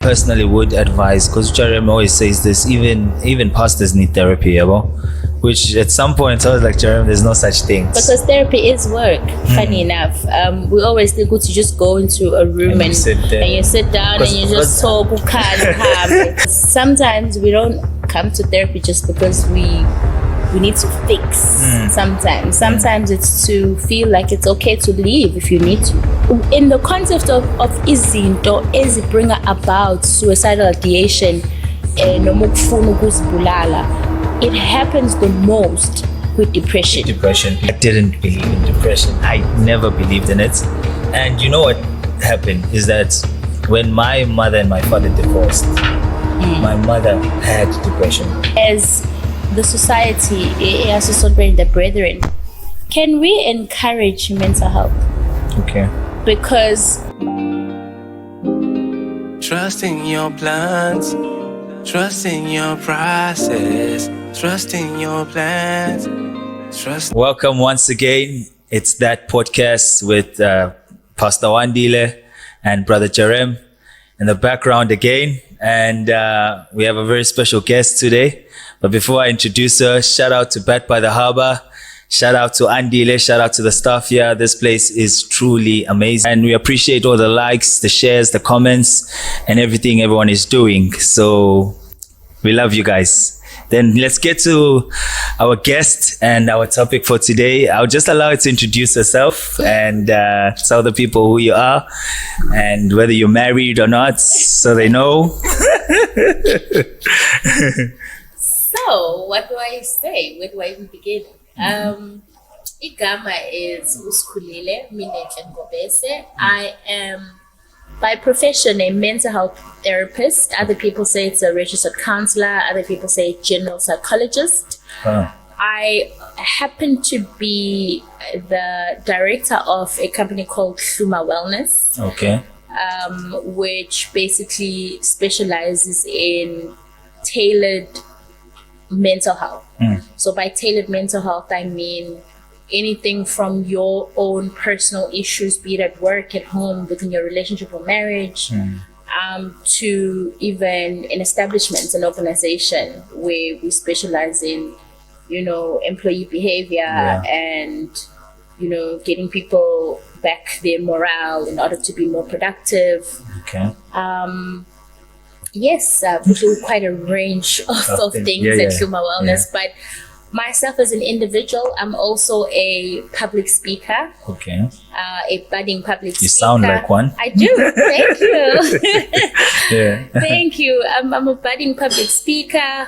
personally would advise, because Jeremy always says this, even pastors need therapy, which at some point I was like, Jeremy, there's no such thing. Because therapy is work, funny enough. We always think to just go into a room and you sit down and you just talk. Sometimes we don't come to therapy just because we need to fix. Sometimes it's to feel like it's okay to leave if you need to. In the concept of izinto ezibringa about suicidal ideation, noma ukufuna ukuzibulala, it happens the most with depression. I didn't believe in depression. I never believed in it. And you know what happened is that when my mother and my father divorced, my mother had depression. As the society, as a celebrating the brethren, can we encourage mental health? Okay. Because trust in your plans, trust in your process, trust in your plans, trust. Welcome once again. It's that podcast with Pastor Wandile and Brother Jerem in the background again. And we have a very special guest today. But before I introduce her, shout out to Bat by the Harbour. Shout out to Andile. Shout out to the staff here. This place is truly amazing. And we appreciate all the likes, the shares, the comments, and everything everyone is doing. So we love you guys. Then let's get to our guest and our topic for today. I'll just allow her to introduce herself and tell the people who you are and whether you're married or not, so they know. So, what do I say? Where do I even begin? Igama is Sikhulile, Ngobese. I am by profession a mental health therapist. Other people say it's a registered counselor. Other people say general psychologist. I happen to be the director of a company called Hluma Wellness. Okay. Which basically specializes in tailored mental health. So by tailored mental health, I mean anything from your own personal issues, be it at work, at home, within your relationship or marriage, to even in establishments and organization where we specialize in, employee behavior and, getting people back their morale in order to be more productive. Okay. Yes, we do quite a range of things at Hluma Wellness, but myself as an individual, I'm also a public speaker. Okay. A budding public speaker. You sound like one. I do. Thank you. Thank you. I'm a budding public speaker.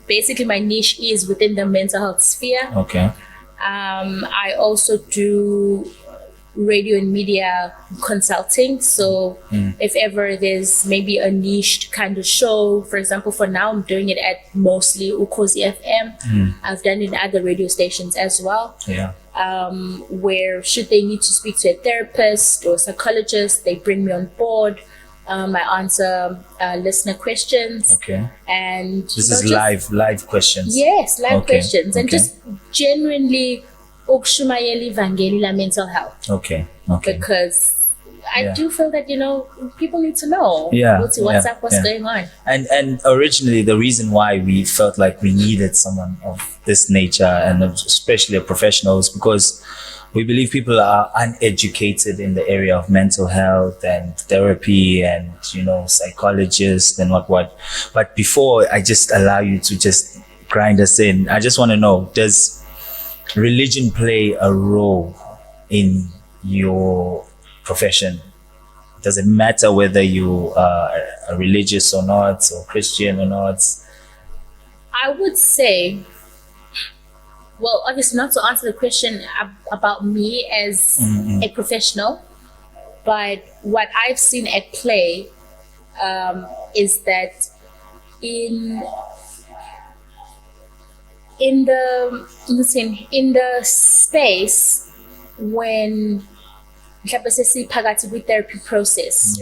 Basically, my niche is within the mental health sphere. Okay. I also do radio and media consulting. So if ever there's maybe a niched kind of show, for example, for now I'm doing it at mostly Ukhozi FM. I've done it in other radio stations as well. Yeah. Where should they need to speak to a therapist or a psychologist, they bring me on board. I answer listener questions. Okay. And this is live questions. Yes, live questions. And Okay. just genuinely ukushumayela ivangeli la mental health. Okay. Because I do feel that people need to know what's going on. And originally the reason why we felt like we needed someone of this nature and especially a professional is because we believe people are uneducated in the area of mental health and therapy and psychologists and what. But before I just allow you to just grind us in, I just want to know, does religion play a role in your profession? Does it matter whether you are religious or not, or Christian or not? I would say, well, obviously not to answer the question about me as a professional, but what I've seen at play is that in the space when phakathi with therapy process,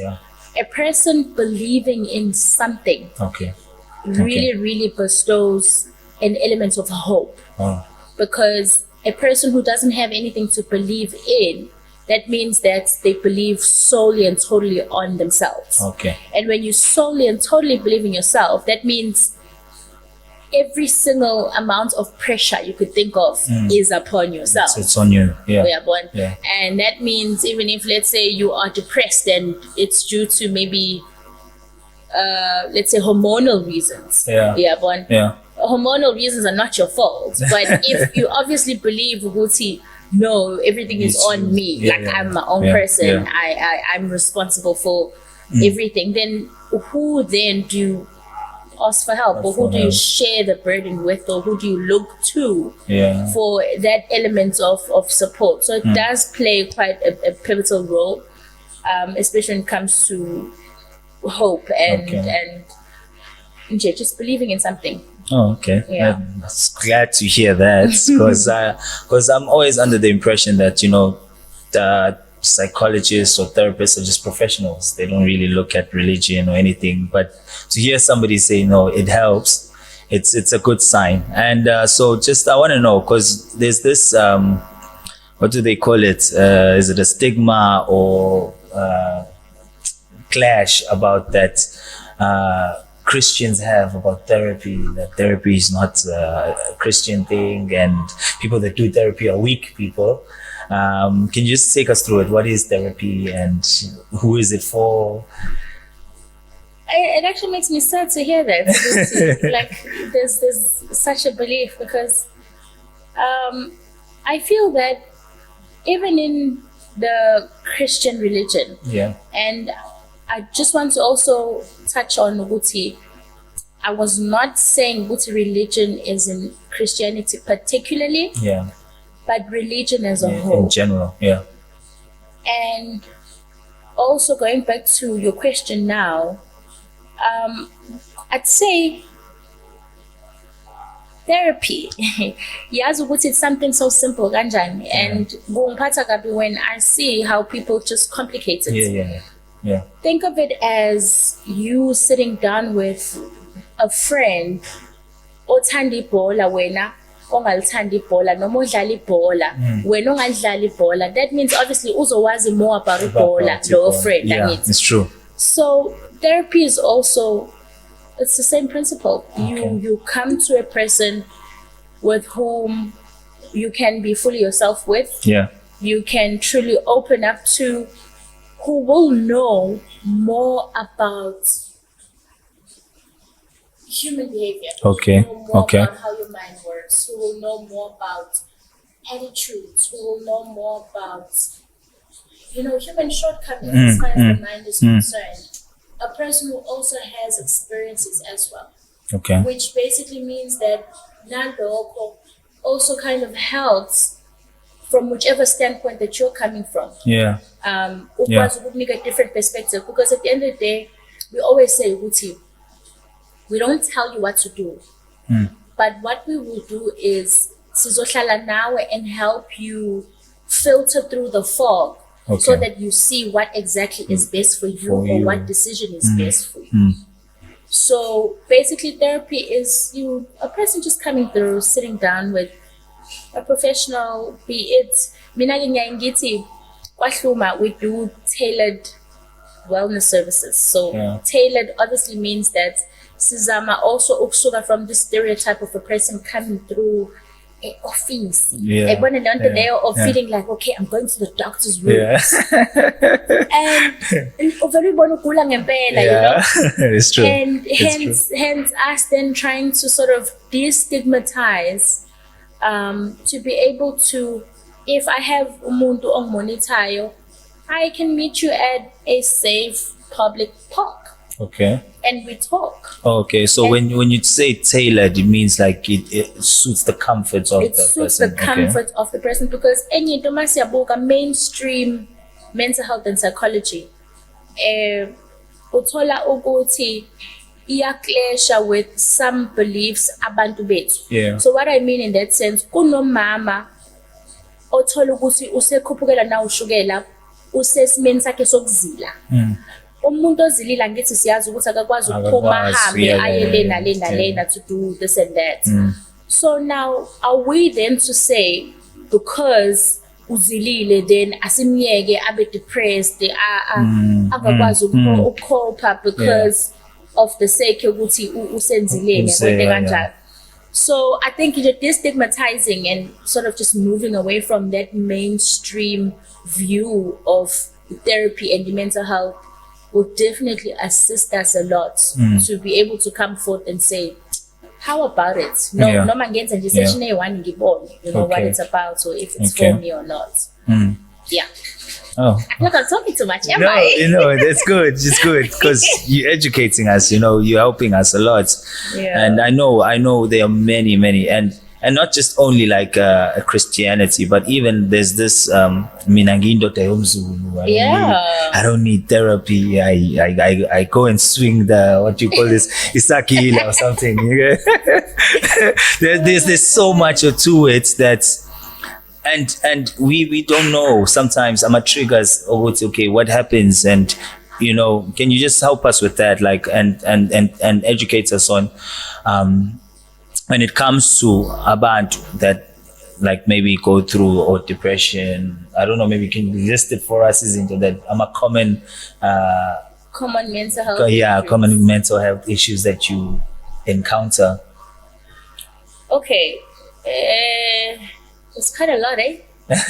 a person believing in something really bestows an element of hope, because a person who doesn't have anything to believe in that means that they believe solely and totally on themselves. Okay. And when you solely and totally believe in yourself, that means every single amount of pressure you could think of is upon yourself. It's on you. Yeah. Yeah. And that means even if, let's say, you are depressed and it's due to maybe, let's say, hormonal reasons. Yeah. Hormonal reasons are not your fault. But if you obviously believe, Guti, no, everything is on me. I'm my own person. I'm responsible for everything. Then who then do you ask for help, or who do you share the burden with, or who do you look to for that element of support? So it does play quite a pivotal role, especially when it comes to hope and just believing in something. Oh, okay. Yeah. I'm glad to hear that, because I'm always under the impression that, you know, the psychologists or therapists are just professionals. They don't really look at religion or anything. But to hear somebody say, no, it helps, it's a good sign. And so just, I want to know, because there's this, what do they call it? Is it a stigma or clash about that Christians have about therapy, that therapy is not a Christian thing, and people that do therapy are weak people. Can you just take us through it? What is therapy and who is it for? It actually makes me sad to hear that. Like there's such a belief, because I feel that even in the Christian religion, and I just want to also touch on Uti. I was not saying Uti religion is in Christianity particularly, but religion as a whole. In general, And also going back to your question now, I'd say therapy. Yazi ukuthi it's something so simple kanjani, and kungiphatha kabi when I see how people just complicate it. Think of it as you sitting down with a friend othanda ibhola wena ongalithanda ibhola, noma odlala ibhola wena ongalidlala ibhola. That means obviously uzowazi more about ibhola lowo friend. It's true. So therapy is also, it's the same principle. You come to a person with whom you can be fully yourself with. You can truly open up to, who will know more about human behavior. Who will know more about how your mind works. Who will know more about attitudes. Who will know more about, human shortcomings as far as the mind is concerned. A person who also has experiences as well. Which basically means that Nando also kind of helps from whichever standpoint that you're coming from. A different perspective, because at the end of the day, we always say, Uti, we don't tell you what to do, but what we will do is sizohlala nawe and help you filter through the fog, so that you see what exactly is best for you, or what decision is best for you. So basically therapy is a person just coming through, sitting down with a professional, be it mina ngiyayithi kwahluma, we do tailored wellness services. So tailored obviously means that sizama also ukusuka from the stereotype of a person coming through an office. Of feeling like, okay, I'm going to the doctor's room. And overibona ugula ngempela, It's true. And hence us then trying to sort of destigmatize, to be able to, if I have umuntu ongimonitayo, I can meet you at a safe public park. And we talk. So when you say tailored, it means like it suits the comforts of the person. It suits the comfort of the person, because any domasiabuka mainstream mental health and psychology, uthola ukuthi iyaklesha with some beliefs abantu bethu. So what I mean in that sense, kunomama othola ukuthi usekhuphukela na ushukela, usesimeni sakhe sokuzila. Umuntu ozilila ngithi siyazi ukuthi akakwazi ukuphuma ahambe aye lena to do this and that. So now are we then to say, because uzilile then asimyeke abe depressed angakwazi ukucope because of the sake yokuthi usenzilene kwente kanjalo. So I think destigmatizing and sort of just moving away from that mainstream view of therapy and the mental health will definitely assist us a lot to be able to come forth and say, how about it? Noma ngenza nje session e1 ngibone, you know, what it's about, or if it's for me or not. Yeah. Oh. I feel like I'm talking too much, am No, I? you know, that's good. It's good because you're educating us, you know, you're helping us a lot. Yeah. And I know there are many, and not just only like a Christianity, but even there's this Minangindo Teyomzulu. I don't need therapy. I go and swing the, what you call this, Isakile or something. there's so much to it that. And we don't know sometimes. I'm a triggers of okay, what happens, and you know, can you just help us with that, like and educate us on when it comes to abantu that like maybe go through or depression. I don't know, maybe can you list it for us? Isn't that I'm a common mental health issues. Common mental health issues that you encounter? Okay. It's quite a lot, eh?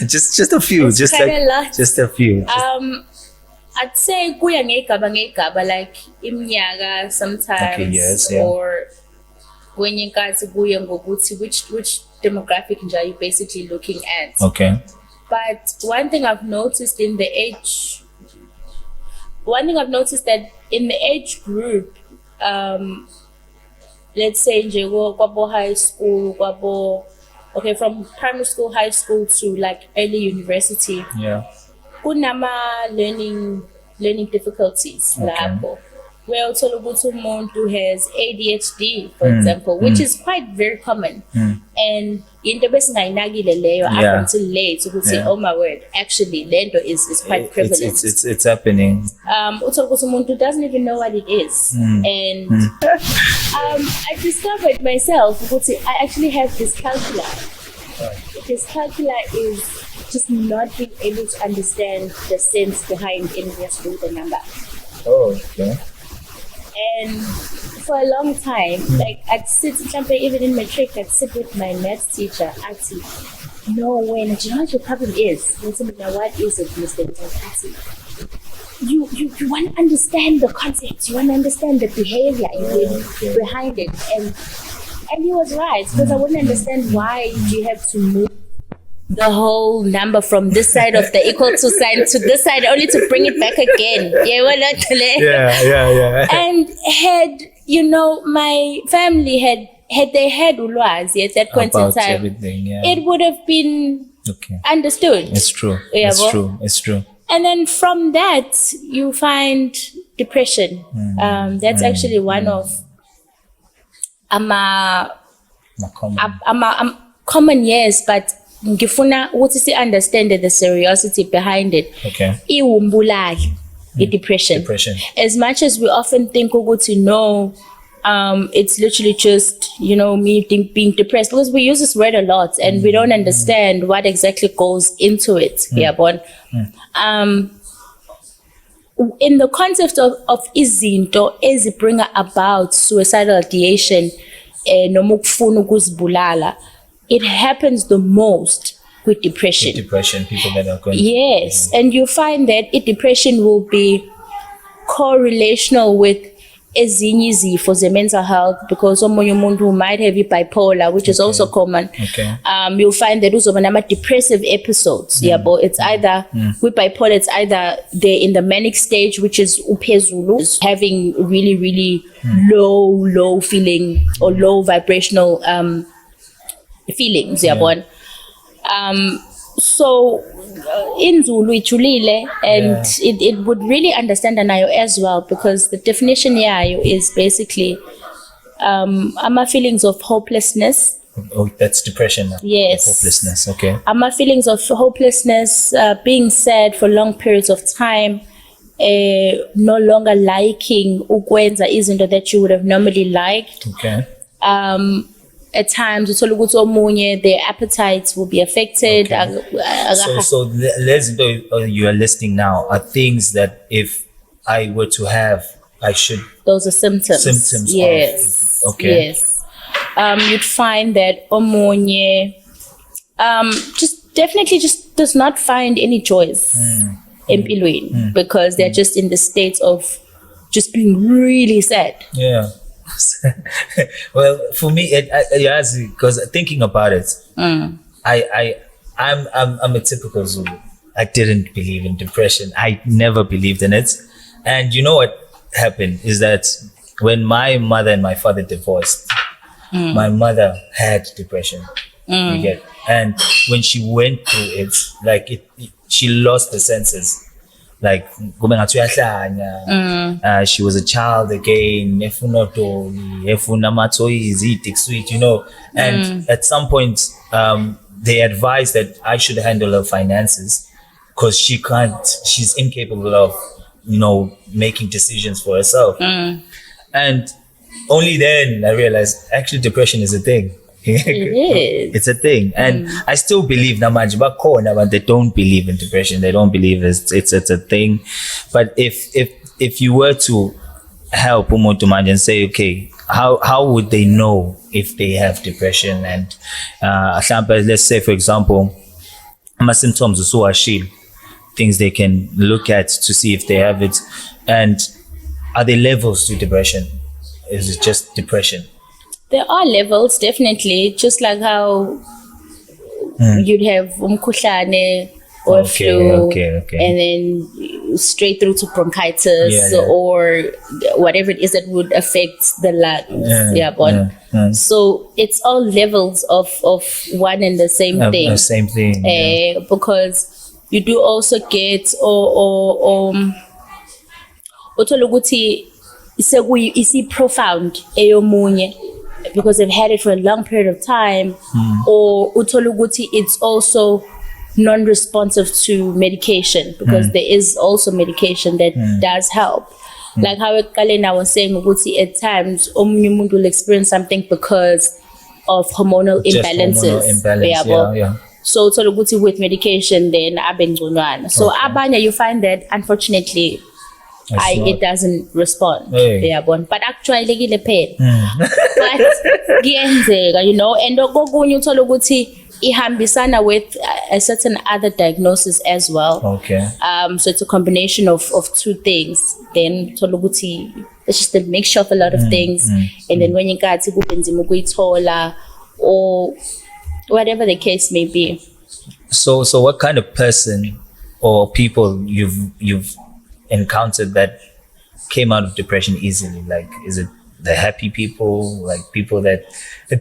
just a few. It's just quite like a lot. Just a few. I'd say kuya ngegaba like iminyaka sometimes, Okay, yes, yeah. or kwenye nkathi kuya ngokuthi which demographic nje are you basically looking at. Okay. But one thing I've noticed that in the age group, let's say nje kwabo high school, okay, from primary school, high school to like early university. Yeah. Kunama learning difficulties lapho. Where uthola ukuthi umuntu has ADHD, for example, which is quite very common. And into besingayinakile leyo up until late ukuthi oh my word, actually lento is quite prevalent. It's happening. Uthola ukuthi umuntu doesn't even know what it is. And I discovered myself ukuthi I actually have dyscalculia. Dyscalculia is just not being able to understand the sense behind just with the number. Oh, okay. And for a long time, like I'd sit, even in matric, I'd sit with my maths teacher. I'd say, no way, do you know what your problem is? Now, what is it, Mr. You want to understand the concepts, you want to understand the behavior behind it. And he was right, because I wouldn't understand why you have to move the whole number from this side of the equal to sign to this side only to bring it back again. Yeah. And had, you know, my family had they had ulwazi at that point about in time, everything, it would have been understood. It's true. It's true. And then from that, you find depression. That's actually one of common, yes, but ngifuna ukuthi si understand the seriousity behind it. Okay. Iwumbulali, depression. As much as we often think ukuthi no, it's literally just, you know, me being depressed, because we use this word a lot and we don't understand what exactly goes into it. In the concept of izinto ezibringa about suicidal ideation, noma ukufuna ukuzibulala, it happens the most with depression. People that are going. Yes, and you find that depression will be correlational with ezinye izifo ze mental health, because omunye umuntu who might have bipolar, which is also common. You'll find that uzoba nama depressive episodes. But it's either with bipolar, it's either they're in the manic stage, which is uphezulu, having really low feeling or low vibrational feelings. So in Zulu ichulile, and it would really understand nayo as well, because the definition yayo is basically ama feelings of hopelessness. Oh, that's depression. Yes. Hopelessness. Okay. Ama feelings of hopelessness, being sad for long periods of time, no longer liking ukwenza izinto that you would have normally liked. Okay. at times uthola ukuthi omunye their appetites will be affected. So let's you are listing now are things that if I were to have, I should. Those are symptoms. Symptoms. Yes. Okay. Yes. You'd find that omunye just does not find any joys empilweni because they're just in the state of just being really sad. Yeah. Well, for me, because thinking about it, I'm a typical Zulu. I didn't believe in depression. I never believed in it. And you know what happened is that when my mother and my father divorced, my mother had depression. You get, and when she went through it, like she lost the senses. Like she was a child again, sweet, you know. And at some point, they advised that I should handle her finances because she's incapable of, you know, making decisions for herself. And only then I realized actually depression is a thing. It is. It's a thing. And I still believe but they don't believe in depression. They don't believe it's a thing. But if you were to help umuntu manje and say, okay, how would they know if they have depression? And let's say, for example, symptoms of things they can look at to see if they have it. And are there levels to depression? Is it just depression? There are levels, definitely. Just like how you'd have umkhuhlane or flu, and then straight through to bronchitis or whatever it is that would affect the lungs. So it's all levels of one and the same thing. The same thing. Because you do also get uthola ukuthi isi profound eyomunye because they've had it for a long period of time, or uthola ukuthi it's also non-responsive to medication because there is also medication that does help. Like how Kalena was saying, ukuthi at times omunye umuntu will experience something because of hormonal imbalances. So uthola ukuthi with medication then abengconywana. So abanye you find that unfortunately it doesn't respond. But actually but kuyenzeka, you know, and okunye uthola ukuthi ihambisana with a certain other diagnosis as well. So it's a combination of two things. Then uthola ukuthi it's just a mixture of a lot of things, and then when inkathi kube nzima ukuyithola or whatever the case may be. So what kind of person or people you've encountered that came out of depression easily? Like, is it the happy people, like people that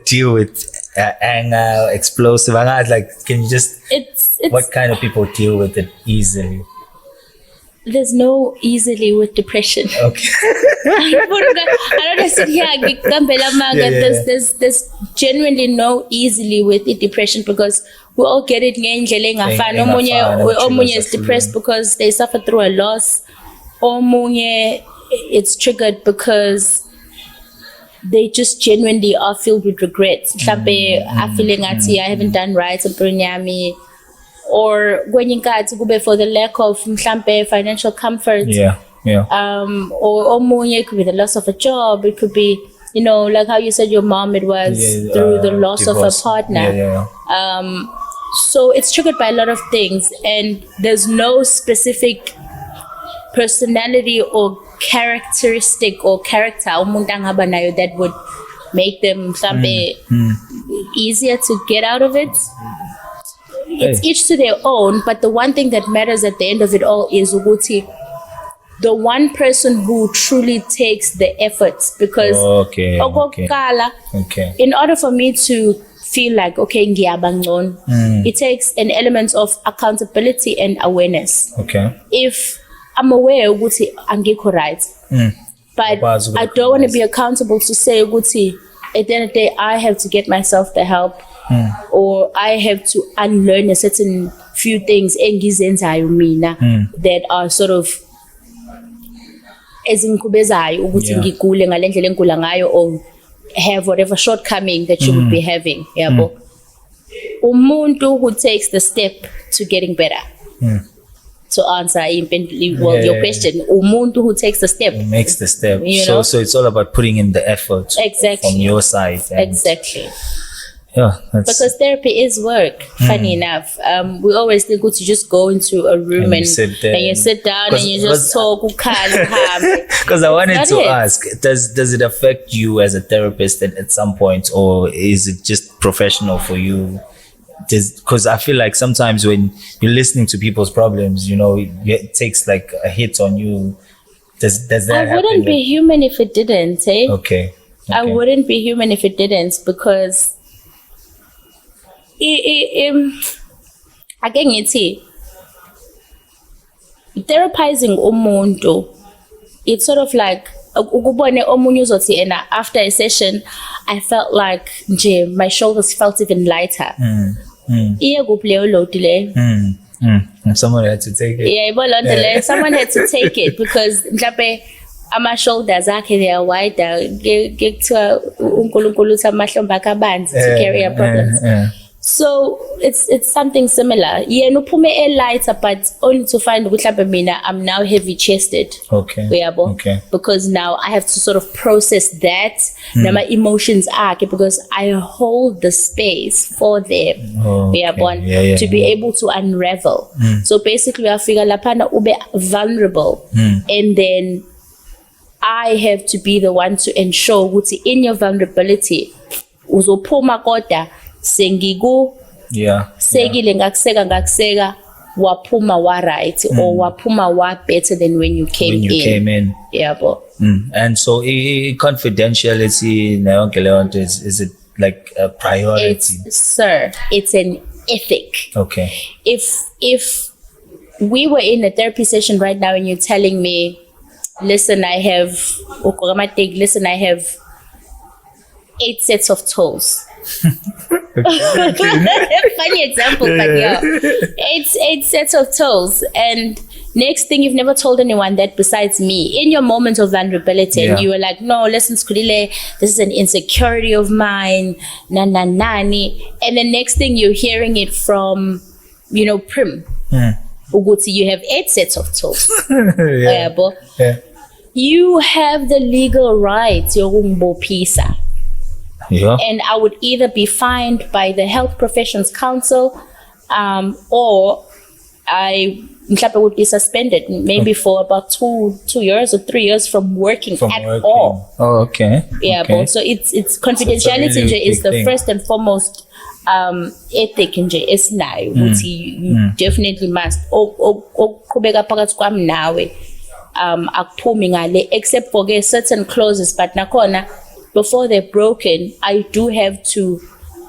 deal with anger, explosive anger? Like, can you just what kind of people deal with it easily? There's no easily with depression. Okay. I don't know, sit here. There's genuinely no easily with it depression because we all get it. Omunye is depressed because they suffer through a loss. Omunye it's triggered because they just genuinely are filled with regret. I feeling I haven't done right. Or when you got to go for the lack of financial comfort. Or it could be the loss of a job. It could be, you know, like how you said your mom, it was through the loss divorce. of a partner. So it's triggered by a lot of things, and there's no specific personality or characteristic or character that would make them easier to get out of it. It's each to their own, but the one thing that matters at the end of it all is the one person who truly takes the efforts, because in order for me to feel like it takes an element of accountability and awareness. If I'm aware I'm right, but I don't want to be accountable to say at the end of the day I have to get myself the help. Or I have to unlearn a certain few things that are sort of ezinkubezayo ukuthi ngigule ngalendlela engikula ngayo, or have whatever shortcoming that you would be having. Umuntu who takes the step to getting better. To answer your question, umuntu who takes the step. Makes the step. You know? So it's all about putting in the effort from your side. Exactly. Yeah, because therapy is work. Funny enough, we always think to just go into a room and you sit down and you just talk. Because I wanted to ask, does it affect you as a therapist at some point, or is it just professional for you? Because I feel like sometimes when you're listening to people's problems, you know, it takes like a hit on you. Does that happen? I wouldn't be human if it didn't, eh? Okay. I wouldn't be human if it didn't, because again, therapizing umuntu, it's sort of like after a session, I felt like my shoulders felt even lighter. Someone had to take it. Yeah, someone had to take it, because my shoulders they are wider. Get to carry a problem. So it's something similar. Yeah, no pume lighter, but only to find I'm now heavy chested. Okay. Because now I have to sort of process that. Now my emotions are because I hold the space for them. To be able to unravel. So basically I figure lapana ube vulnerable, and then I have to be the one to ensure that in your vulnerability uzopuma kodwa sengiku segile ngakuseka wapuma wa right, or wapuma wa better than when you came in. And so confidentiality is it like a priority? It's an ethic. Okay. If we were in a therapy session right now and you're telling me, listen, I have 8 sets of toes. Funny example, but yeah. 8 sets of toes, and next thing, you've never told anyone that besides me in your moment of vulnerability, and you were like, no, listen, Sikhulile, this is an insecurity of mine, nani, and the next thing you're hearing it from, Prim. Uguti, you have 8 sets of toes. You have the legal right, pisa. And I would either be fined by the Health Professions Council, or I would be suspended maybe for about 2 years or 3 years from working all. Oh, okay. So it's confidentiality is the first and foremost ethic is now. You definitely must. Except for certain clauses, but nakona, before they're broken, I do have to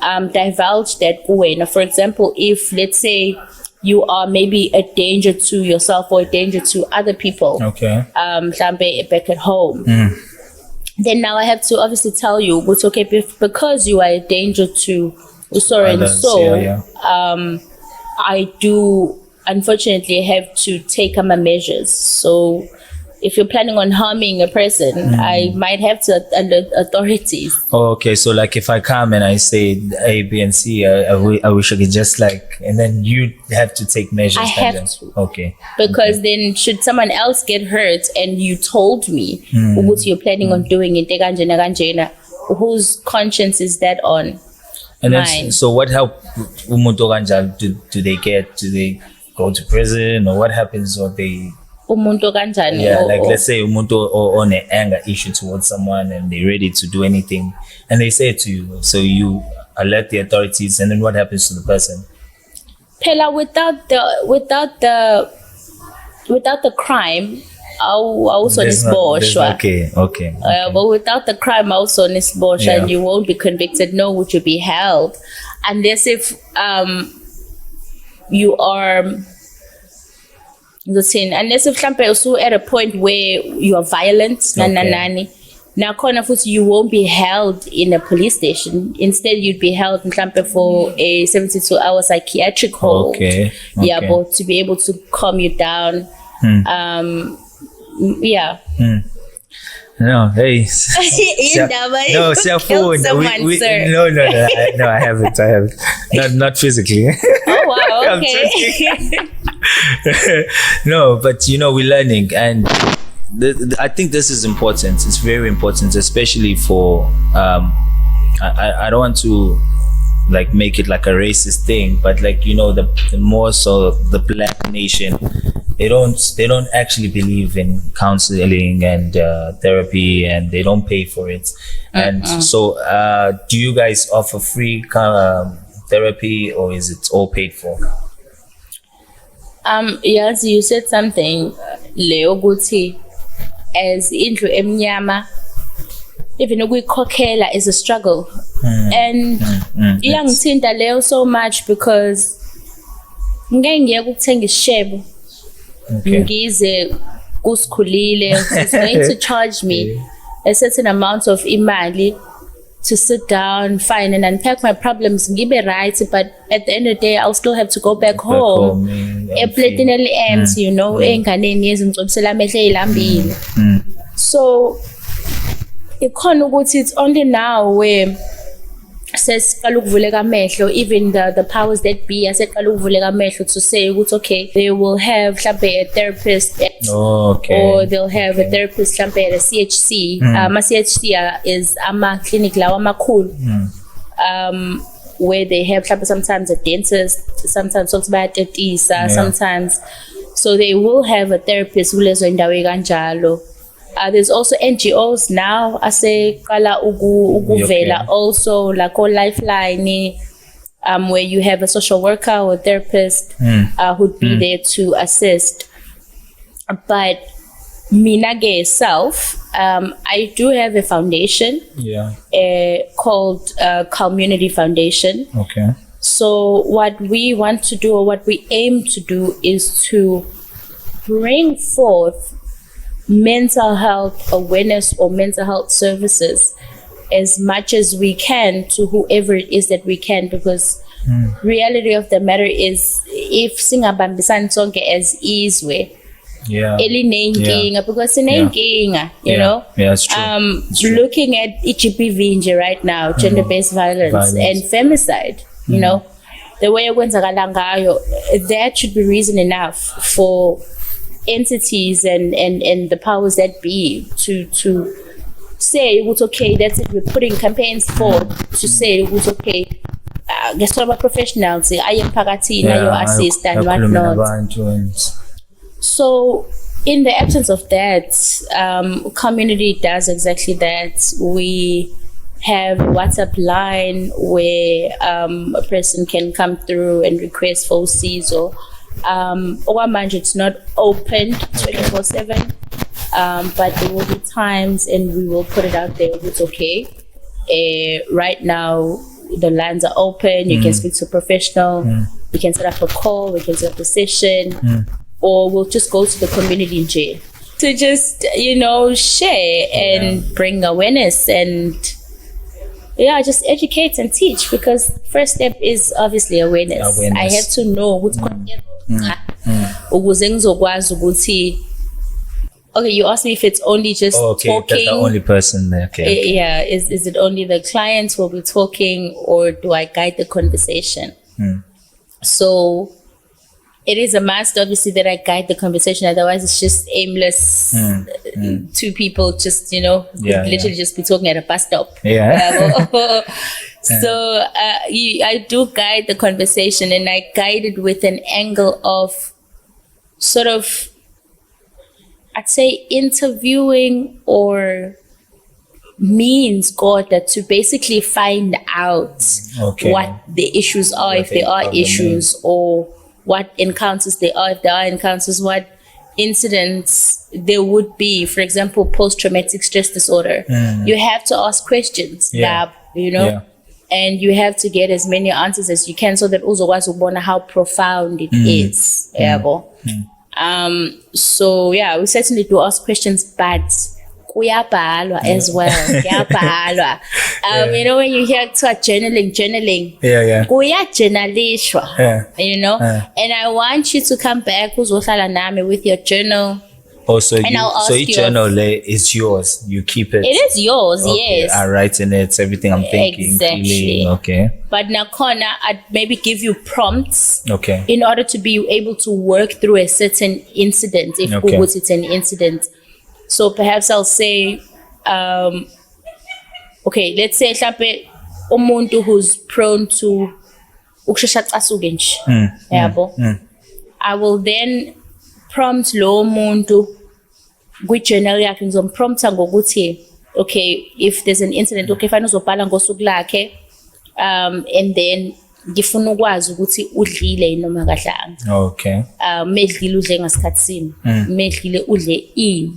divulge that way. Now, for example, if let's say you are maybe a danger to yourself or a danger to other people, back at home, then now I have to obviously tell you, what's okay, because you are a danger to so and so. I do unfortunately have to take my measures. So if you're planning on harming a person, I might have to alert authorities. Oh, okay. So like if I come and I say A, B, and C, I wish I could just and then you have to take measures. I have to. Okay. Because then should someone else get hurt and you told me what you're planning on doing in Teganjena, whose conscience is that on? And then, so what help do they get? Do they go to prison, or what happens? Or they let's say umuntu on an anger issue towards someone and they're ready to do anything, and they say it to you, so you alert the authorities, and then what happens to the person? Pela, without the crime, also okay. But without the crime, also and you won't be convicted. No, would you be held unless if you are unless if also at a point where you are violent, now you won't be held in a police station. Instead, you'd be held for a 72-hour psychiatric hold. But to be able to calm you down. No, hey. Indaba, No, you cell killed phone. someone, sir. No, I haven't. Not physically. Oh wow, I'm okay. No, but we're learning, and I think this is important. It's very important, especially for I don't want to like make it like a racist thing, but like the more so the black nation, they don't actually believe in counseling and therapy, and they don't pay for it. And so do you guys offer free therapy, or is it all paid for? Yes, you said something leyo ukuthi as indlu emnyama even ukuyikhokhela is a struggle. And iyangithinta leyo so much because ngeke ngiyeke ukuthenga isishebo ngize kusikhulile, it's going to charge me a certain amount of imali to sit down, fine, and unpack my problems, ngibe right, but at the end of the day I'll still have to go back home eplatinally empty, enganeni yezingcobisela amehlo eyilambile. So ikhona ukuthi it's only now where sesiqala ukuvuleka amehlo, even the powers that be aseqala ukuvuleka amehlo to say ukuthi okay, they will have mhlambe a therapist or they'll have a therapist mhlambe at a CHC. CHC is clinic lawa amakhulu, where they have mhlambe sometimes a dentist, sometimes sometimes, so they will have a therapist kulezo indawo kanjalo. There's also NGOs now aseqala ukuvela also like Lifeline, where you have a social worker or therapist who'd be there to assist. But mina self, I do have a foundation called Community Foundation. Okay. So what we want to do, or what we aim to do, is to bring forth mental health awareness or mental health services as much as we can to whoever it is that we can, because reality of the matter is if singabambisani sonke as izwe elinenkinga, because sinenkinga, you know. It's true. It's true. Looking at GBV right now, gender-based violence and femicide, you know, the way okwenzakala ngayo, that should be reason enough for entities and the powers that be to say it was okay, that's it, we're putting campaigns forward to say it was okay, guess what, professionals I am pagatina your assist and whatnot. So in the absence of that, community does exactly that. We have a WhatsApp line where a person can come through and request for CISO. It's not open 24/7, but there will be times, and we will put it out there. It's okay. Right now, the lines are open. You can speak to a professional. We can set up a call. We can set up a session, or we'll just go to the community in jail to just share and bring awareness and just educate and teach. Because first step is obviously awareness. I have to know what's going on. Okay, you asked me if it's only just talking. That's the only person there. Okay. Yeah, is it only the clients will be talking, or do I guide the conversation? So it is a must, obviously, that I guide the conversation. Otherwise, it's just aimless. Two people just, literally just be talking at a bus stop. So I do guide the conversation, and I guide it with an angle of sort of, I'd say, interviewing or means that to basically find out what the issues are, if there are issues, or what encounters there are, if there are encounters, what incidents there would be. For example, post-traumatic stress disorder. You have to ask questions, and you have to get as many answers as you can, so that uzokwazi ukubona how profound it is. So we certainly do ask questions, but kuyabhalwa as well. Kuyabhalwa. When you hear journaling, kuyajournalishwa, and I want you to come back uzohlala nami with your journal, Oh, so And I'll ask each you journal is yours. You keep it. It is yours, Okay, yes. I write in it everything I'm thinking, Exactly. feeling. Okay. But now, Connor, I'd maybe give you prompts Okay. in order to be able to work through a certain incident, if Okay. it's an incident. So perhaps I'll say, okay, let's say mhlampe umuntu who's prone to ukushesha acasuke nje. Yabo. I will then prompt lo muntu kwi-journal yakhe, ngizomprompta ngokuthi, okay, if there's an incident, okay, fanele uzobhala ngosuku lakhe, and then ngifuna ukwazi ukuthi udlile noma kadlanga. Okay. Medlile udle ngasikhathi sini, medlile udle ini.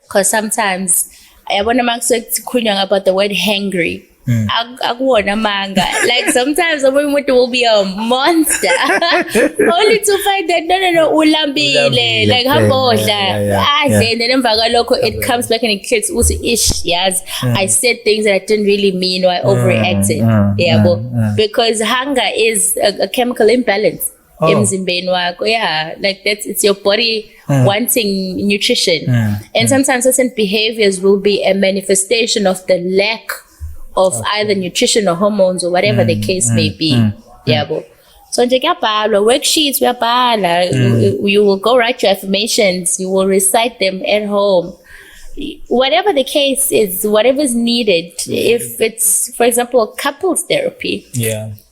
Because sometimes yabona makukhulunywa about the word hangry, akuwona manga. Like sometimes umuntu will be a monster only to find that no ulambile, like hambodla adle, and then emva kwalokho it comes back and it clicks ukuthi ish, yes, I said things that I didn't really mean, or I overreacted. Because hunger is a chemical imbalance emzimbeni wakho. Yeah, like it's your body wanting nutrition. And sometimes certain behaviors will be a manifestation of the lack of either nutrition or hormones or whatever the case may be. Yabo. So nje kuyabhalwa, worksheets uyabhala, you will go write your affirmations, you will recite them at home. Whatever the case is, whatever is needed. If it's, for example, couples therapy,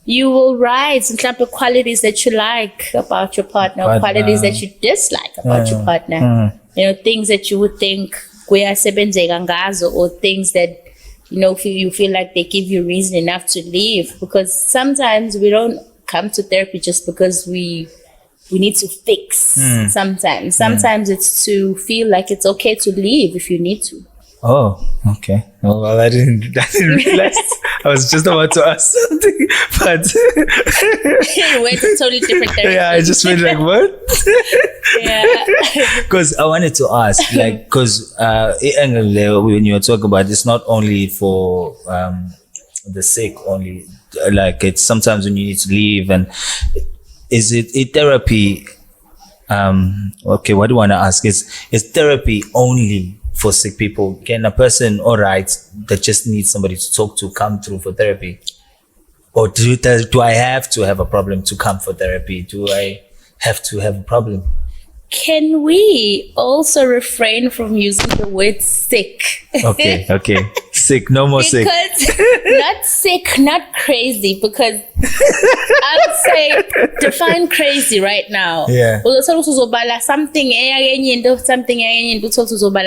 you will write some type of qualities that you like about your partner, qualities that you dislike about your partner. You know, things that you would think kuyasebenzeka ngazo, or things that you feel like they give you reason enough to leave. Because sometimes we don't come to therapy just because we need to fix. Sometimes it's to feel like it's okay to leave if you need to. Oh, okay. Well, I didn't realize. I was just about to ask something, but It went a totally different direction. yeah, I just went like, what? Yeah. Because I wanted to ask, like, because when you were talking about, it's not only for the sick only. Like, it's sometimes when you need to leave, and is it therapy? Okay, what do I want to ask is therapy only for sick people? Can a person, all right, that just needs somebody to talk to, come through for therapy? Or do I have to have a problem to come for therapy? Do I have to have a problem? Can we also refrain from using the word sick? Okay. Sick, no more sick. Because not sick, not crazy, because I would say define crazy right now. Yeah. Uzobala something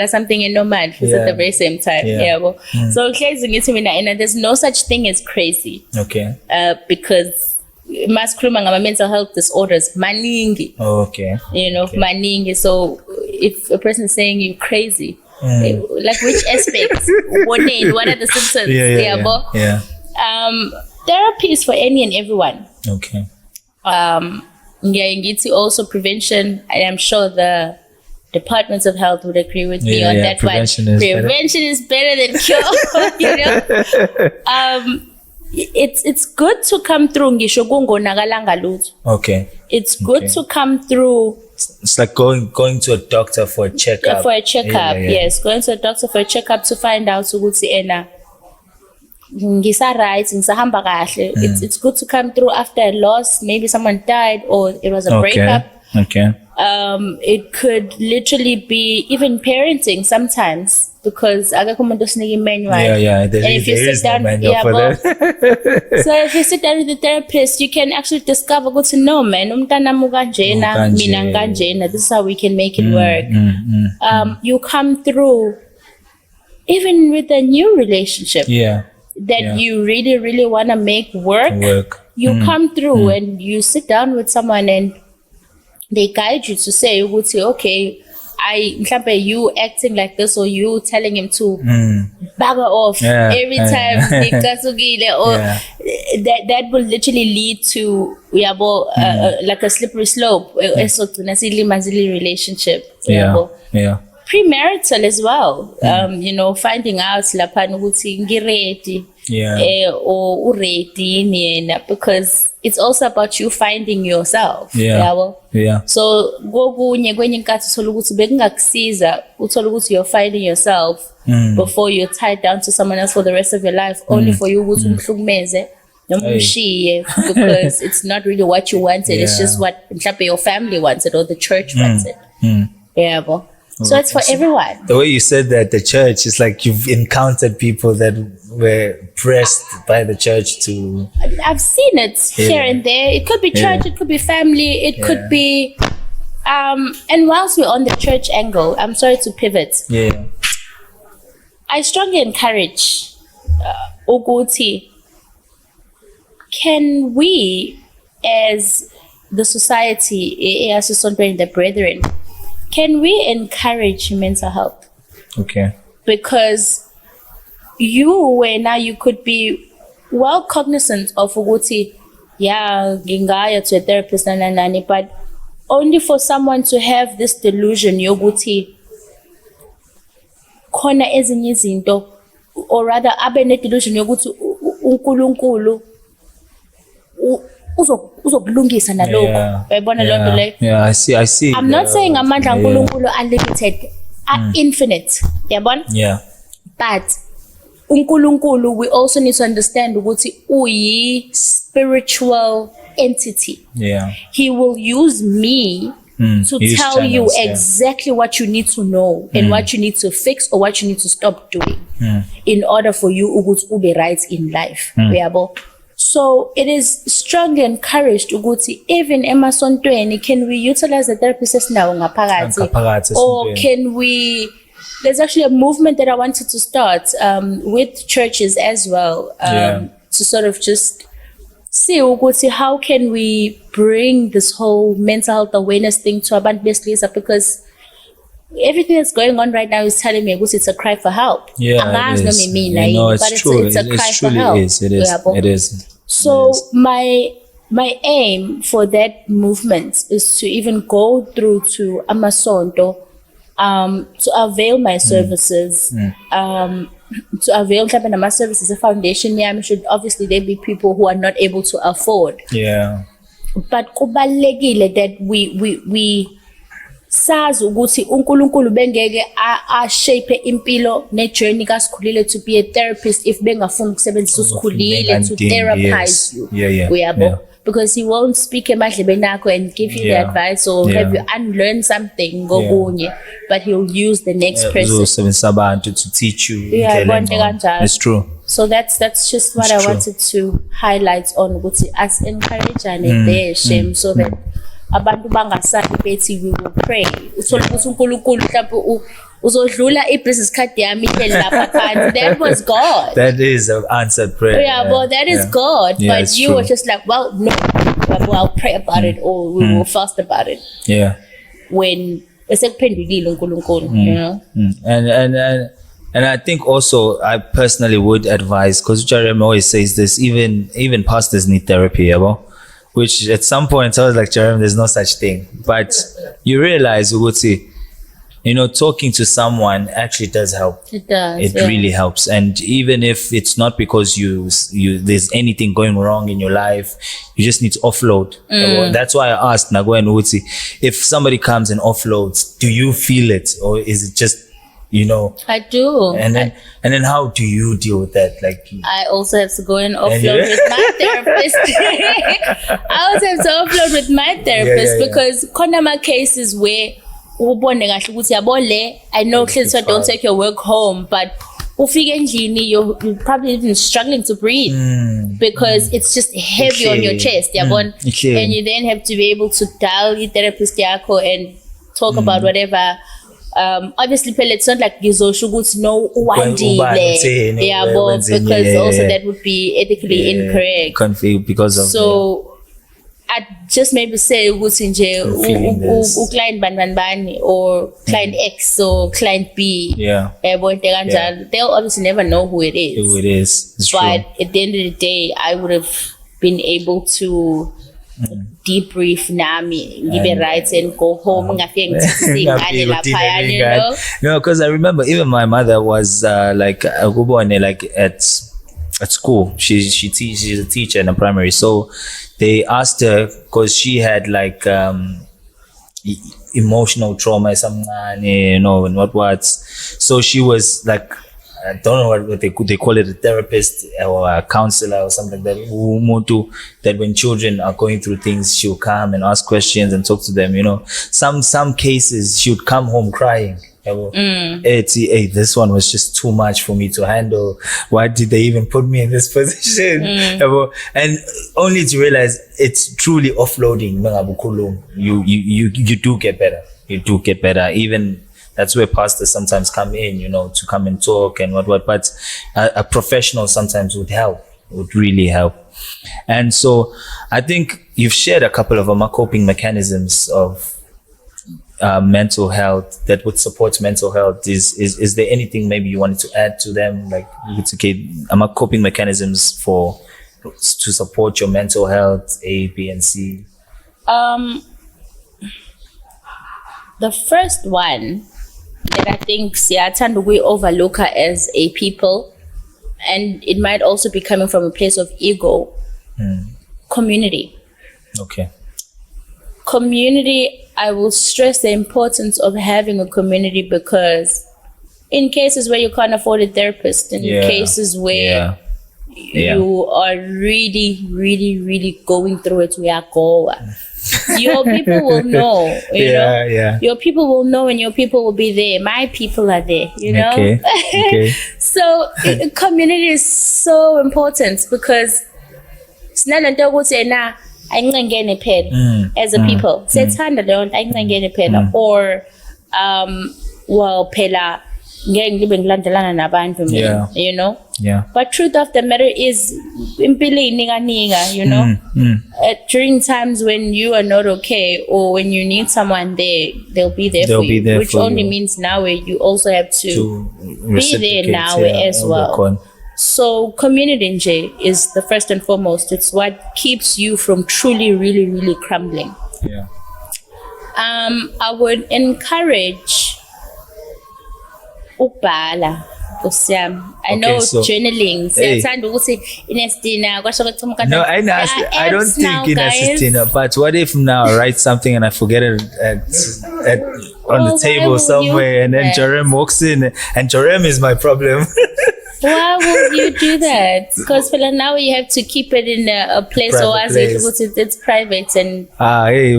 something normal at the very same time. Yeah. So crazy ngithi mina, and there's no such thing as crazy. Okay. Because masikhuluma ngama mental health disorders maningi. Okay. Maningi. So if a person is saying you're crazy, like which aspects? What are the symptoms? Yeah. Therapy is for any and everyone. Okay. Also prevention. I am sure the departments of health would agree with me on that prevention one. Is prevention is better than cure. It's good to come through ngisho kungonakalanga lutho. Okay. It's good to come through. It's like going to a doctor for a checkup. Yes, going to a doctor for a checkup to find out ukuthi ena ngisa right, ngisahamba kahle. It's good to come through after a loss, maybe someone died or it was a breakup. Okay. It could literally be even parenting sometimes, because akekho umuntu osinika manual. There is no manual for that. So if you sit down with the therapist, you can actually discover ukuthi no man, umntana kanjena, mina kanjena, this is how we can make it work. You come through even with a new relationship that you really, really want to make work. You come through and you sit down with someone and they guide you to say, okay, you acting like this, or you telling him to bugger off every time or that will literally lead to like a slippery slope. Relationship. premarital as well. You know, finding out lapha ukuthi ngiready. Or ready nina, because it's also about you finding yourself. So kokunye kwenye inkathi uthola ukuthi bekungakusiza uthola ukuthi you're finding yourself before you're tied down to someone else for the rest of your life, only for you ukuthi umhlukumeze noma umshiye, because it's not really what you wanted. It's just what mhlawumbe your family wanted or the church wanted. So it's for everyone. The way you said that, the church, is like you've encountered people that were pressed by the church to... I've seen it here and there. It could be church, it could be family, it could be... and whilst we're on the church angle, I'm sorry to pivot. I strongly encourage Uguti, can we, as the society, as the brethren, can we encourage mental health? Okay. Because you could be well cognizant of ukuthi, ngingaya to a therapist, but only for someone to have this delusion yokuthi khona ezinye izinto, or rather abe ne delusion yokuthi uNkulunkulu uzokulungisa nalokho. Uyabona lonto le? Yeah, I see. I'm not saying amandla kaNkulunkulu are limited, are infinite. Uyabona? But uNkulunkulu, we also need to understand ukuthi uyi spiritual entity. He will use me to tell you exactly what you need to know and what you need to fix or what you need to stop doing in order for you ukuthi ube right in life. Uyabo? So it is strongly encouraged ukuthi even emasontweni, can we utilize the therapist esinawo ngaphakathi, or can we... There's actually a movement that I wanted to start with churches as well, to sort of just see ukuthi how can we bring this whole mental health awareness thing to abantu besilisa, because everything that's going on right now is telling me it's a cry for help. It is. But true. It's a cry for help. It is. So my aim for that movement is to even go through to Amasonto, to avail my services, to avail my services. The foundation should obviously there be people who are not able to afford. But kubalulekile that we sazi ukuthi uNkulunkulu bengeke a shape impilo ne journey kaSikhulile to be a therapist if bengafuna ukusebenzisa uSikhulile to therapize you. Because he won't speak emadlebeni akho and give you the advice or have you unlearn something ngokunye, but he'll use the next person to teach you. It's true. So that's just what I wanted to highlight on ukuthi as encourage and there shame, so that abantu bangasabi bethi we will pray uthola ukuthi uNkulunkulu mhlawumbe uzodlula ibusiness card yami ihleli lapha phansi. That was God. That is an answered prayer. Well, that is God. But you were just like, well, no, I'll pray about it, or we will fast about it. When esekuphendulile uNkulunkulu, you know. And I think also I personally would advise, because Jeremy always says this, even pastors need therapy, which at some point I was like, Jeremy, there's no such thing. But you realize, Uguti, talking to someone actually does help. It does. It really helps. And even if it's not because you there's anything going wrong in your life, you just need to offload. That's why I asked Nago and Uguti, if somebody comes and offloads, do you feel it, or is it just I do. And then how do you deal with that? Like, I also have to go and offload with my therapist. I also have to offload with my therapist because konama cases where ubone kahle ukuthi yabole, I know kids don't take your work home, but ufike endlini you're probably even struggling to breathe because it's just heavy on your chest, yabona. And you then have to be able to dial your therapist yakho and talk about whatever. Obviously it's not like ngizosho ukuthi no uwandile because also that would be ethically incorrect because of I just maybe say ukuthi nje client bani or client X or client B they'll obviously never know who it is. It's but true. at the end of the day I would have been able to debrief nami ngibe right and go home ngafike ngithise ingane lapha, you know. No, because I remember even my mother was like at school. She's a teacher in a primary, so they asked her because she had like emotional trauma, something, you know, and what. So she was like, I don't know what they call it, a therapist or a counselor or something like that. That when children are going through things, she'll come and ask questions and talk to them. You know, some cases she would come home crying. Hey, this one was just too much for me to handle. Why did they even put me in this position? And only to realize it's truly offloading. You do get better. You do get better. Even that's where pastors sometimes come in, you know, to come and talk and what. But a professional sometimes would help. Would really help. And so I think you've shared a couple of coping mechanisms of mental health that would support mental health. Is there anything maybe you wanted to add to them? Like, it's okay, coping mechanisms to support your mental health, A, B, and C? The first one that I think we overlook her as a people, and it might also be coming from a place of ego. Community. Okay. Community, I will stress the importance of having a community, because in cases where you can't afford a therapist, in cases where you are really, really, really going through it, your people will know, you know? Your people will know, and your people will be there. My people are there, you know? Okay. So community is so important, because it's not until as a people, or you know. But truth of the matter is, you know, during times when you are not okay, or when you need someone there, they'll be there for you, which only means now you also have to be there now as well. So community NJ is the first and foremost. It's what keeps you from truly, really, really crumbling. I would encourage ukubhala. I know journaling. No, I don't think in Assistina. But what if now I write something and I forget it on the table somewhere, and then Jerem walks in, and Jerem is my problem. Why would you do that? Because for now you have to keep it in a place, or as it's private. And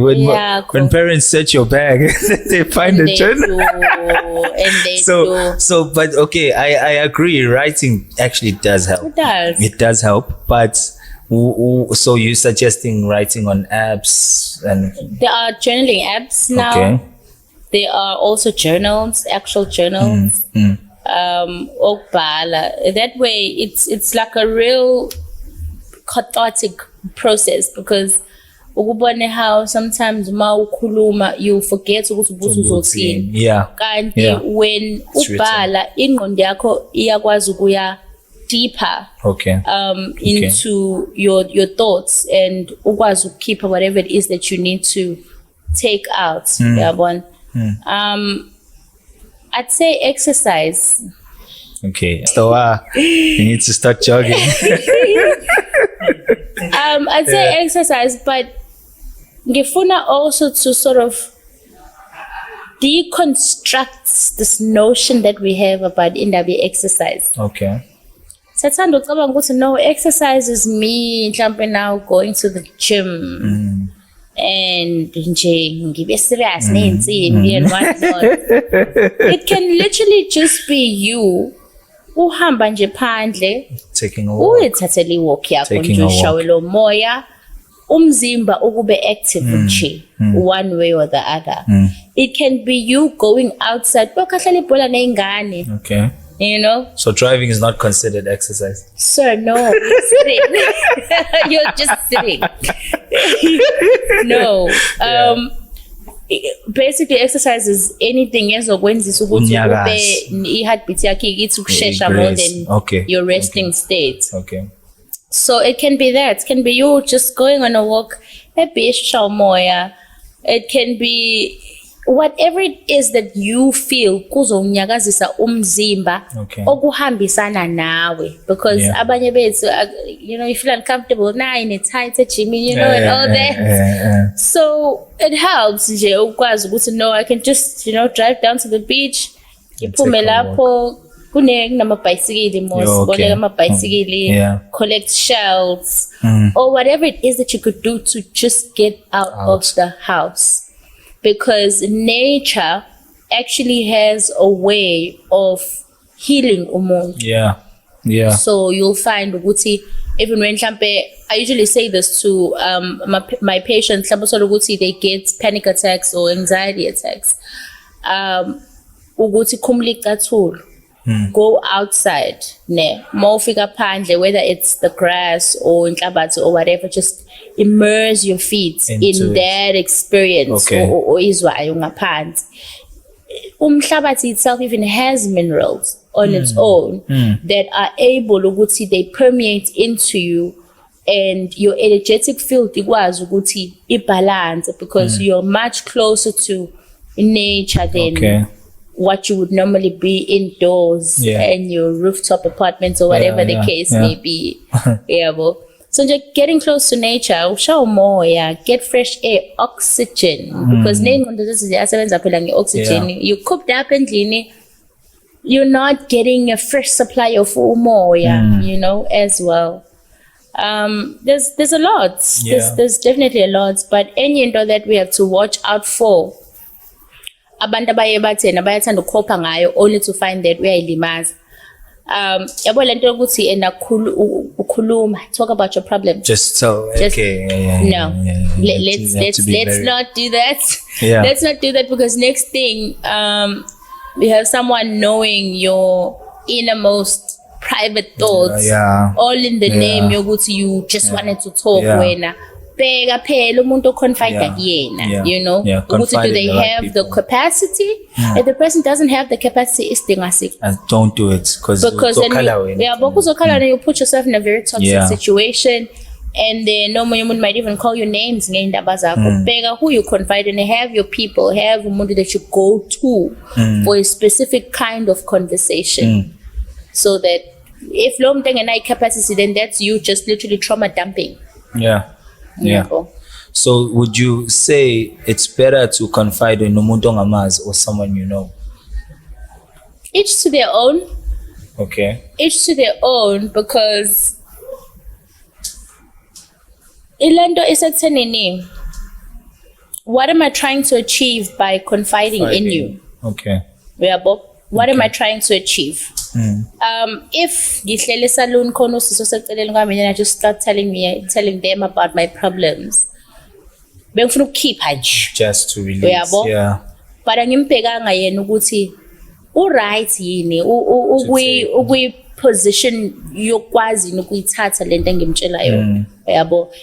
when parents search your bag, they find the journal. So, but okay, I agree. Writing actually does help. It does help, but. So you're suggesting writing on apps? And there are journaling apps now. Okay. There are also journals, actual journals. That way it's like a real cathartic process, because how sometimes you forget when ubhala ingqondo yakho iyakwazi ukuya deeper into your thoughts, and ukwazi ukukhipha whatever it is that you need to take out. I'd say exercise. Okay. So you need to start jogging. I'd say exercise, but ngifuna also to sort of deconstruct this notion that we have about indaba exercise. Okay. Sathanda ucabanga ukuthi no, exercise is me mhlawumbe now going to the gym. And ngibe serious ney'nsimbi and whatnot. It can literally just be you uhamba nje phandle, taking a walk, uyithathele walk yakho nje, ushawele umoya, umzimba ukube active nje, one way or the other. It can be you going outside, bakahlala ibhola ney'ngane. Okay. You know? So driving is not considered exercise? Sir, no. You're sitting. You're just sitting. No. Basically, exercise is anything else okwenzisa ukuthi ube i-heartbeat yakho ithi ukushesha more than your resting state. Okay. So it can be that. It can be you just going on a walk ebishwa umoya. It can be whatever it is that you feel kuzonyakazisa umzimba okuhambisana nawe, because abanye bethu you feel uncomfortable now in a tight gym, and all that. So it helps nje ukwazi ukuthi no, I can just drive down to the beach, iphume lapho kunamabhayisikili boleka amabhayisikili, collect shells, or whatever it is that you could do to just get out of the house. Because nature actually has a way of healing umuntu. Yeah. So you'll find ukuthi even when I usually say this to my patients, they get panic attacks or anxiety attacks. Ukuthi khumula icathulo. Go outside, mawufika phandle, whether it's the grass or inhlabathi or whatever, just immerse your feet in that experience or izwayo ngaphansi. Umhlabathi itself even has minerals on its own that are able ukuthi they permeate into you, and your energetic field ikwazi ukuthi ibalance, because you're much closer to nature than what you would normally be indoors in your rooftop apartments or whatever the case may be. So just getting close to nature, show more, get fresh air, oxygen, because oxygen, you cooked up and you're not getting a fresh supply of umoya, as well. There's a lot. There's definitely a lot, but any that we have to watch out for. Abantu abayebathena bayathanda ukukhopha ngayo only to find that uyayilimaza. Yabo lento ukuthi ukhuluma, talk about your problem. Let's not do that. Let's not do that, because next thing we have someone knowing your innermost private thoughts, all in the name yokuthi you just wanted to talk wena. Bega phela umuntu confide kuyena, do they have the capacity? If the person doesn't have the capacity, don't do it, because then you put yourself in a very toxic situation, and then no one might even call your names. Bega who you confide in, have your people, have umuntu that you go to for a specific kind of conversation, so that if lo mntu engenayo capacity, then that's you just literally trauma dumping. So would you say it's better to confide in umuntu ongamazi or someone you know? Each to their own. Each to their own, because ilando isathenini, what am I trying to achieve by confiding in you? What am I trying to achieve? If ngihlele salon khona usiso seceleni kwami, and I just start telling them about my problems, bengifuna ukukhipha nje, just to release. But angimbhekanga yena ukuthi right yini ukwi position yokwazi ukuyithatha lento engimtshela yona.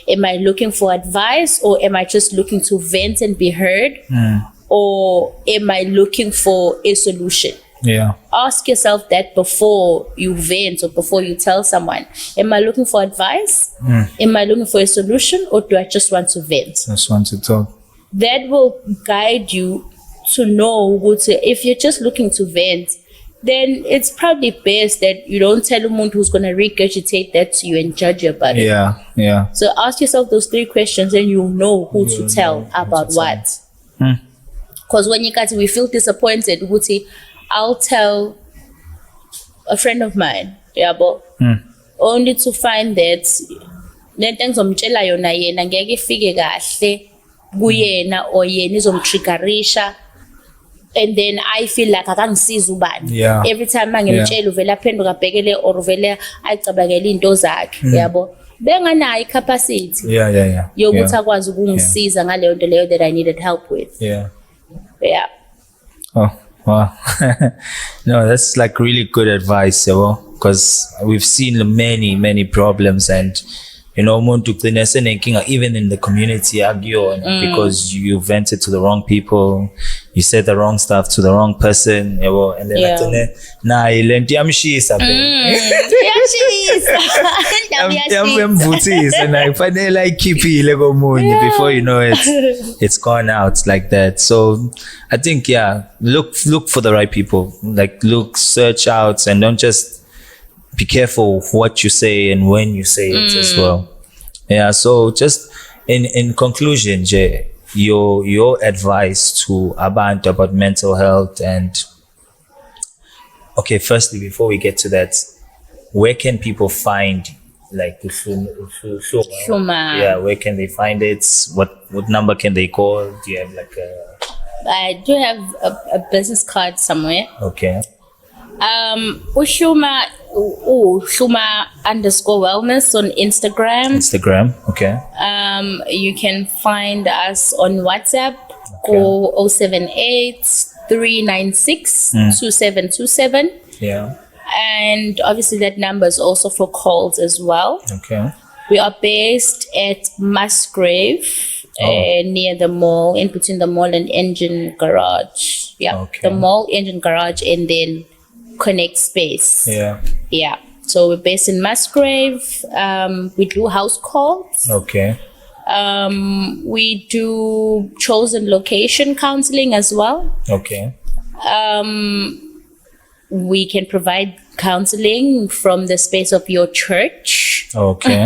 Am I looking for advice, or am I just looking to vent and be heard, or am I looking for a solution? Ask yourself that before you vent or before you tell someone. Am I looking for advice? Am I looking for a solution, or do I just want to vent? Just want to talk. That will guide you to know if you're just looking to vent, then it's probably best that you don't tell someone who's going to regurgitate that to you and judge you about it. So ask yourself those 3 questions, and you'll know who to tell about what. Because when we feel disappointed, I'll tell a friend of mine, only to find that lento engizomtshela yona yena ngeke ifike kahle kuyena, or yena izomtriggerisha, and then I feel like akangisiza ubani. Every time ngimtshela uvela aphenduka abhekele or uvela ayicabangela into zakhe, benganayo capacity yokuthi akwazi ukungisiza ngaleyo nto leyo that I needed help with. Oh, wow. No, that's like really good advice, because we've seen many problems, and umuntu ugcina esenenkinga even in the community, because you vented to the wrong people, you said the wrong stuff to the wrong person, yabo, and then Yeah. lento yamshisa yamvuthisa naye kufanele ayikhiphile komunye before you know it, it's gone out like that. So I think look for the right people, like search out, and don't just be careful what you say and when you say it as well. Yeah, so just in conclusion, Jay, your advice to abantu about mental health. And okay, firstly, before we get to that, where can people find like Shuma. yeah, where can they find it? What number can they call? Do you have like a I do have a business card somewhere. okay Ushuma _wellness on Instagram. Okay. You can find us on WhatsApp or 078 396 2727. Yeah. And obviously that number is also for calls as well. Okay. We are based at Musgrave, near the mall, in between the mall and engine garage. Yeah, Okay. the mall, engine garage, and then Connect Space. Yeah. Yeah. So we're based in Musgrave. We do house calls. Okay. We do chosen location counseling as well. Okay. We can provide counseling from the space of your church. Okay.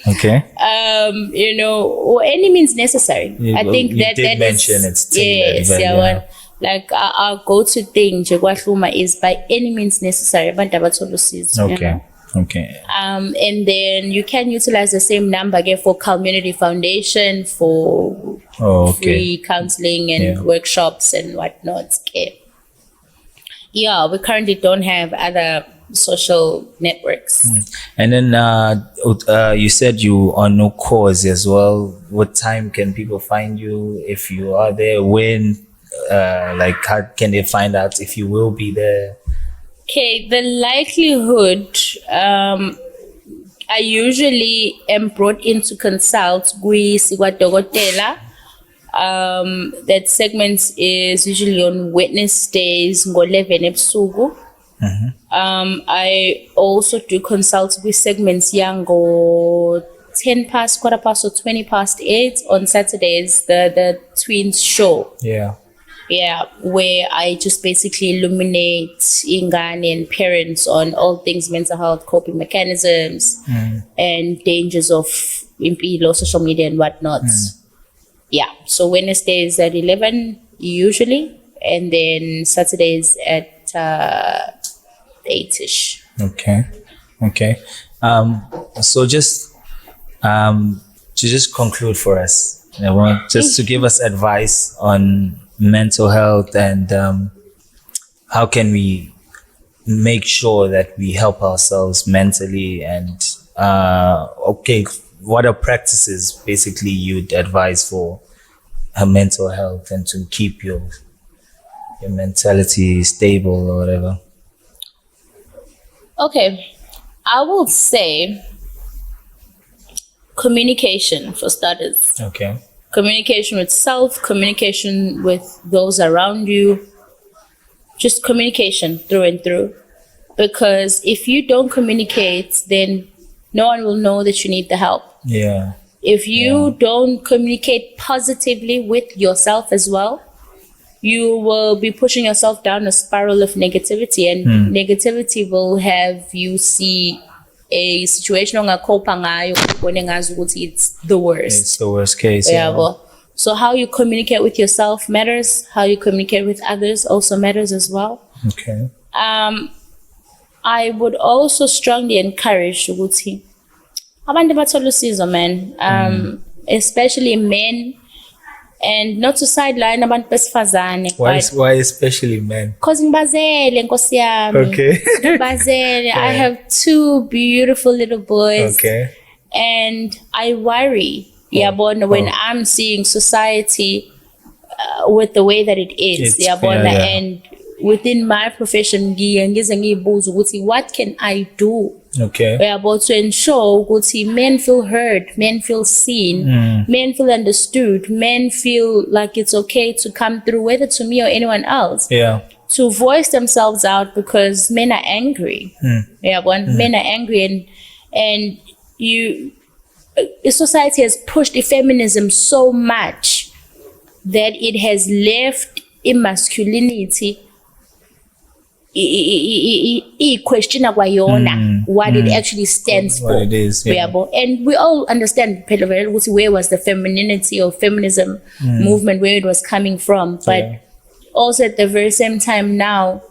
Okay. Or any means necessary. I think you that did mention it's tailored, yes, but yeah. Like our go-to thing, Jegwahluma, is by any means necessary. Abantu abathola usizo, you Okay. know. Okay. And then you can utilize the same number again for Community Foundation for free counseling and workshops and whatnot. Okay. Yeah, we currently don't have other social networks. And then you said you are no cause as well. What time can people find you if you are there? When? How can they find out if you will be there? Okay, the likelihood, I usually am brought in to consult with Dogotela. That segment is usually on Wednesdays, ngo-11 ebusuku. I also do consult with segments yango 10 past, quarter past, or 20 past 8 on Saturdays, the Twins show. Yeah. Yeah, where I just basically illuminate ingane and parents on all things mental health, coping mechanisms, and dangers of impilo, social media and whatnot. Yeah, so Wednesdays at 11 usually, and then Saturdays at 8ish. Okay. So just to just conclude for us, I want just to give us advice on mental health and how can we make sure that we help ourselves mentally, and what are practices basically you'd advise for mental health and to keep your mentality stable or whatever? Okay, I will say communication for starters. Okay. Communication with self, communication with those around you, just communication through and through. Because if you don't communicate, then no one will know that you need the help. Yeah. If you don't communicate positively with yourself as well, you will be pushing yourself down a spiral of negativity, and negativity will have you see a situation ongakhopha ngayo ubone ngazi ukuthi it's the worst. It's the worst case. Yeah. So how you communicate with yourself matters. How you communicate with others also matters as well. Okay. I would also strongly encourage ukuthi abantu bathola usizo, man. Especially men, and not to sideline abantu besifazane. Why especially men? Cause ngibazele nkosi yami. Okay. Ngibazele. I have 2 beautiful little boys. Okay. And I worry, when I'm seeing society with the way that it is, and within my profession, what can I do Okay. We are about to ensure ukuthi men feel heard, men feel seen, men feel understood, men feel like it's okay to come through, whether to me or anyone else. Yeah. To voice themselves out because men are angry. Men are angry and society has pushed feminism so much that it has left masculinity question what it actually stands for. What it is, yeah. And we all understand where was the femininity or feminism movement, where it was coming from, but also at the very same time now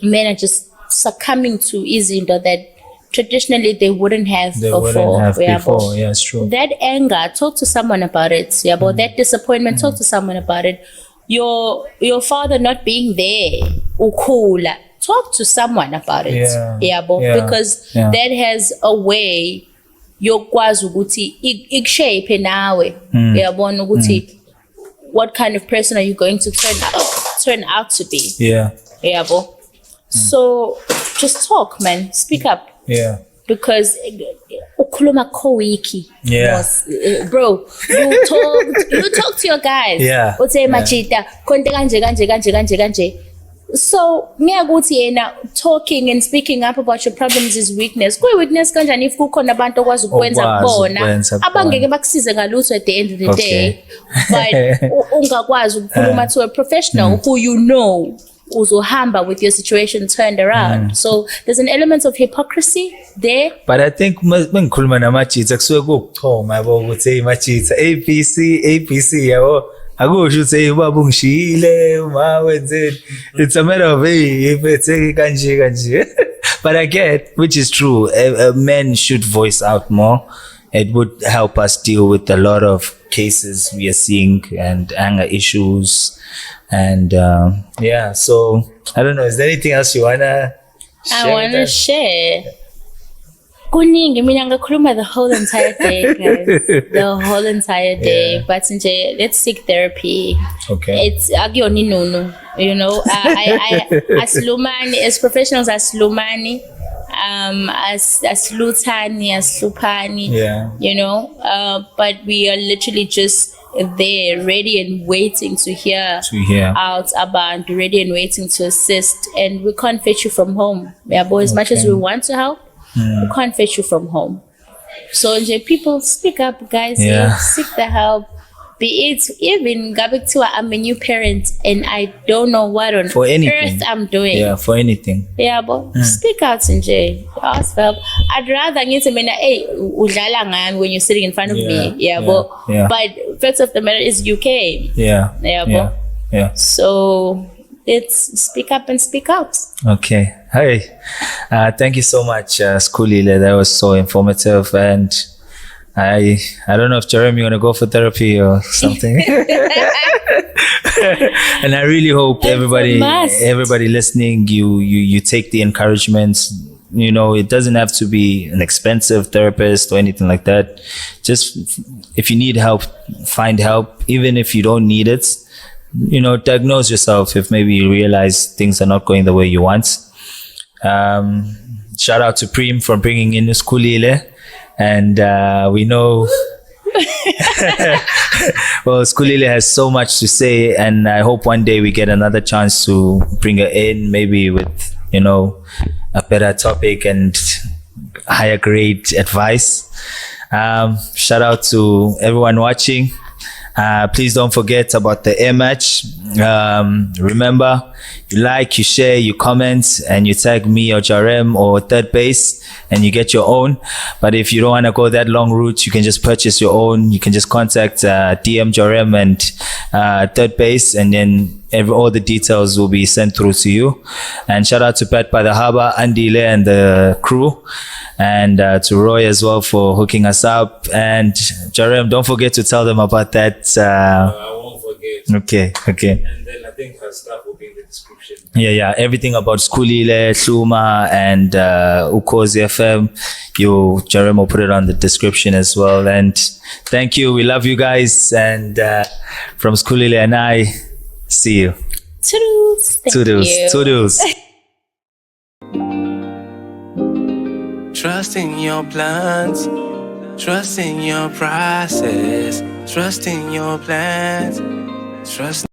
men are just succumbing to izinto that traditionally they wouldn't have before. Yeah, it's true. That anger, talk to someone about it. That disappointment, talk to someone about it. Your father not being there, ukula, talk to someone about it. Because that has a way yokwazi ukuthi ikushape nawe. Uyabona ukuthi what kind of person are you going to turn out to be? So just talk, man. Speak up. Because ukhuluma kowiki. Bro, you talk to your guys. Uthi machita konke kanje. So ngiyakuthi yena talking and speaking up about your problems is weakness. Weakness kanjani if kukhona abantu okwazi ukwenza kubona abangeke bakusize ngalutho at the end of the day, but ungakwazi ukukhuluma to a professional who you know uzohamba with your situation turned around. So there's an element of hypocrisy there. But I think mengikhuluma namachitha kusuke kukuthoma yabo ukuthi machitha APC yabo akusho ukuthi ubaba ungishile uma wenzeni. It's a matter of if it's kanje. But I get, which is true, men should voice out more. It would help us deal with a lot of cases we are seeing and anger issues. And so I don't know, is there anything else you wanna share? I wanna share. Kuningi mina ngakhuluma the whole entire day, guys. The whole entire day. But nje, let's seek therapy. Okay. It's agiyoni nunu, you know. Aslumani, as professionals, aslumani. Aslutani, aslupani. You know. But we are literally just there, ready and waiting to hear out about, ready and waiting to assist. And we can't fetch you from home. As much as we want to help, we can't fetch you from home. So people speak up, guys. Seek the help. Be it even I'm a new parent and I don't know what on earth I'm doing. For anything. But speak out, Nje. Ask for help. I'd rather get to udlala ngami when you're sitting in front of me. But fact of the matter is you came. So let's speak up and speak out. Okay. Hey, thank you so much, Sikhulile. That was so informative, and I don't know if Jeremy, you want to go for therapy or something. And I really hope everybody listening, you take the encouragement. You know, it doesn't have to be an expensive therapist or anything like that. Just if you need help, find help. Even if you don't need it, you know, diagnose yourself if maybe you realize things are not going the way you want. Shout out to Preem for bringing in Sikhulile. And we know well, Sikhulile has so much to say, and I hope one day we get another chance to bring her in, maybe with, you know, a better topic and higher grade advice. Shout out to everyone watching. Please don't forget about the air match. Remember, you like, you share, you comment, and you tag me or Jarem or Third Base, and you get your own. But if you don't want to go that long route, you can just purchase your own. You can just contact DM Jarem and Third Base, and then all the details will be sent through to you. And shout out to Pat by the Harbour, Andile and the crew, and to Roy as well for hooking us up. And Jarem, don't forget to tell them about that. I won't forget. Okay. And then I think her stuff will be in the description. Yeah. Everything about Sikhulile, Hluma, and Ukhozi FM. Jarem will put it on the description as well. And thank you. We love you guys. And from Sikhulile and I, see you. Toodles. Thank you. Toodles. Trust in your plans. Trust in your process. Trust in your plans. Trust.